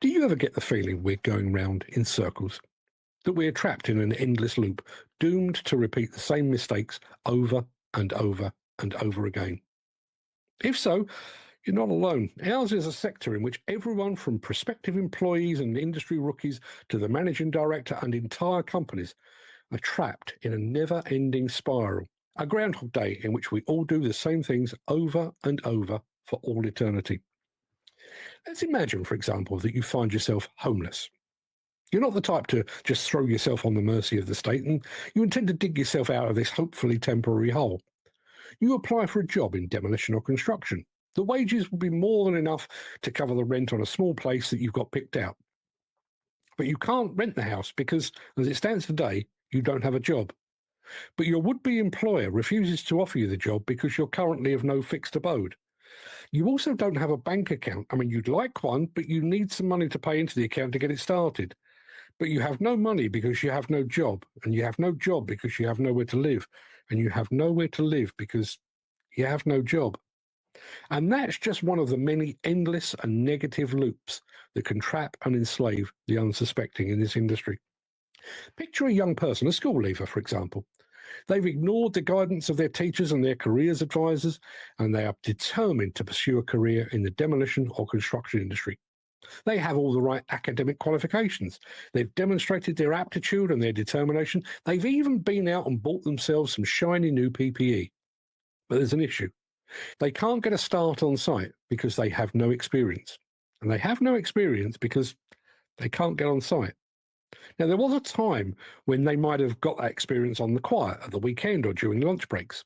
Do you ever get the feeling we're going round in circles? That we're trapped in an endless loop, doomed to repeat the same mistakes over and over and over again? If so, you're not alone. Ours is a sector in which everyone from prospective employees and industry rookies to the managing director and entire companies are trapped in a never ending spiral. A Groundhog Day in which we all do the same things over and over for all eternity. Let's imagine, for example, that you find yourself homeless. You're not the type to just throw yourself on the mercy of the state, and you intend to dig yourself out of this hopefully temporary hole. You apply for a job in demolition or construction. The wages will be more than enough to cover the rent on a small place that you've got picked out. But you can't rent the house because, as it stands today, you don't have a job. But your would-be employer refuses to offer you the job because you're currently of no fixed abode. You also don't have a bank account. I mean, you'd like one, but you need some money to pay into the account to get it started. But you have no money because you have no job, and you have no job because you have nowhere to live, and you have nowhere to live because you have no job. And that's just one of the many endless and negative loops that can trap and enslave the unsuspecting in this industry. Picture a young person, a school leaver, for example. They've ignored the guidance of their teachers and their careers advisors, and they are determined to pursue a career in the demolition or construction industry. They have all the right academic qualifications. They've demonstrated their aptitude and their determination. They've even been out and bought themselves some shiny new PPE. But there's an issue. They can't get a start on site because they have no experience. And they have no experience because they can't get on site. Now, there was a time when they might have got that experience on the quiet at the weekend or during lunch breaks,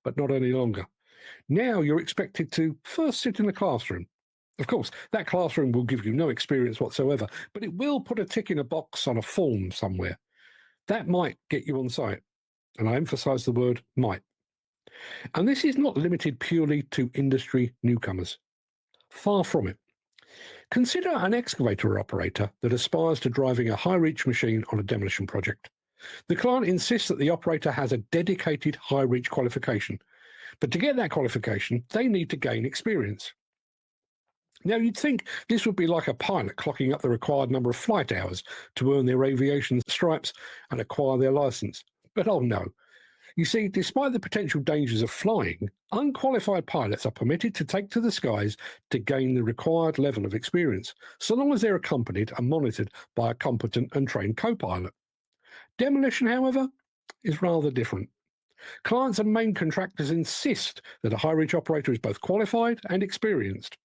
but not any longer. Now you're expected to first sit in a classroom. Of course, that classroom will give you no experience whatsoever, but it will put a tick in a box on a form somewhere. That might get you on site. And I emphasize the word might. And this is not limited purely to industry newcomers. Far from it. Consider an excavator operator that aspires to driving a high-reach machine on a demolition project. The client insists that the operator has a dedicated high-reach qualification, but to get that qualification, they need to gain experience. Now, you'd think this would be like a pilot clocking up the required number of flight hours to earn their aviation stripes and acquire their license. But oh no. You see, despite the potential dangers of flying, unqualified pilots are permitted to take to the skies to gain the required level of experience, so long as they're accompanied and monitored by a competent and trained co-pilot. Demolition, however, is rather different. Clients and main contractors insist that a high-reach operator is both qualified and experienced,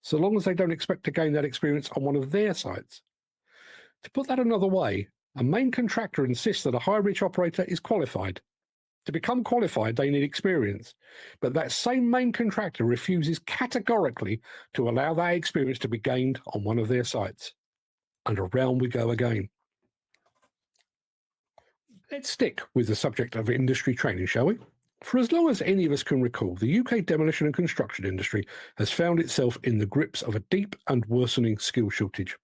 so long as they don't expect to gain that experience on one of their sites. To put that another way, a main contractor insists that a high-reach operator is qualified. To become qualified, they need experience, but that same main contractor refuses categorically to allow that experience to be gained on one of their sites. And around we go again. Let's stick with the subject of industry training, shall we? For as long as any of us can recall, the UK demolition and construction industry has found itself in the grips of a deep and worsening skill shortage.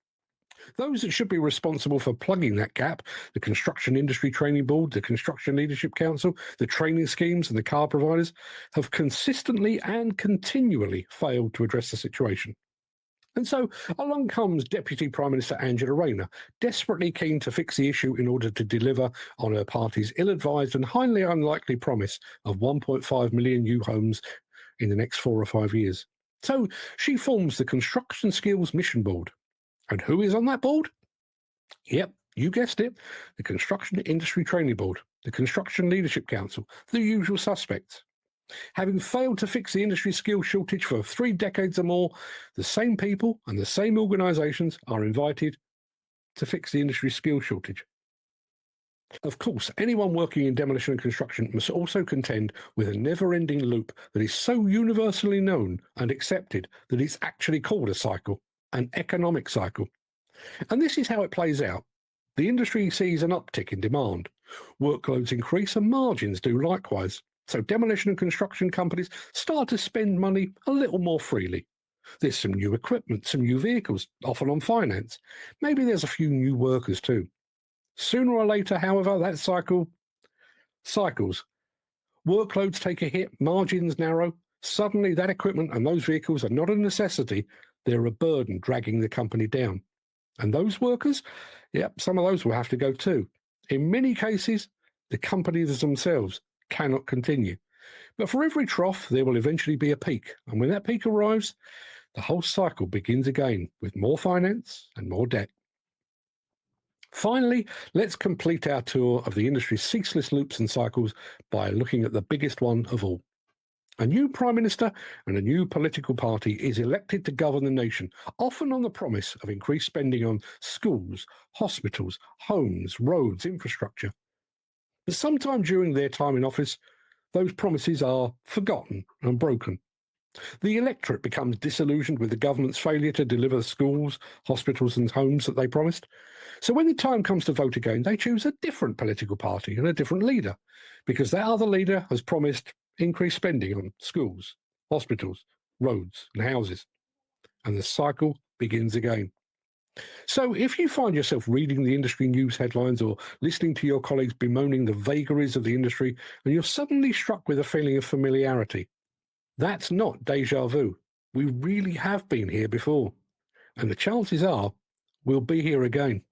Those that should be responsible for plugging that gap, the Construction Industry Training Board, the Construction Leadership Council, the training schemes and the car providers, have consistently and continually failed to address the situation. And so along comes Deputy Prime Minister Angela Rayner, desperately keen to fix the issue in order to deliver on her party's ill-advised and highly unlikely promise of 1.5 million new homes in the next 4 or 5 years. So she forms the Construction Skills Mission Board. And who is on that board? Yep, you guessed it, the Construction Industry Training Board, the Construction Leadership Council, the usual suspects. Having failed to fix the industry skill shortage for 3 decades or more, the same people and the same organisations are invited to fix the industry skill shortage. Of course, anyone working in demolition and construction must also contend with a never-ending loop that is so universally known and accepted that it's actually called a cycle, an economic cycle. And this is how it plays out. The industry sees an uptick in demand. Workloads increase and margins do likewise. So demolition and construction companies start to spend money a little more freely. There's some new equipment, some new vehicles, often on finance. Maybe there's a few new workers too. Sooner or later, however, that cycle cycles. Workloads take a hit, margins narrow. Suddenly that equipment and those vehicles are not a necessity, they're a burden dragging the company down. And those workers, yep, some of those will have to go too. In many cases, the companies themselves cannot continue. But for every trough, there will eventually be a peak. And when that peak arrives, the whole cycle begins again with more finance and more debt. Finally, let's complete our tour of the industry's ceaseless loops and cycles by looking at the biggest one of all. A new Prime Minister and a new political party is elected to govern the nation, often on the promise of increased spending on schools, hospitals, homes, roads, infrastructure. But sometime during their time in office, those promises are forgotten and broken. The electorate becomes disillusioned with the government's failure to deliver the schools, hospitals, and homes that they promised. So when the time comes to vote again, they choose a different political party and a different leader, because that other leader has promised increased spending on schools, hospitals, roads, and houses. And the cycle begins again. So if you find yourself reading the industry news headlines or listening to your colleagues bemoaning the vagaries of the industry, and you're suddenly struck with a feeling of familiarity, that's not deja vu. We really have been here before. And the chances are we'll be here again.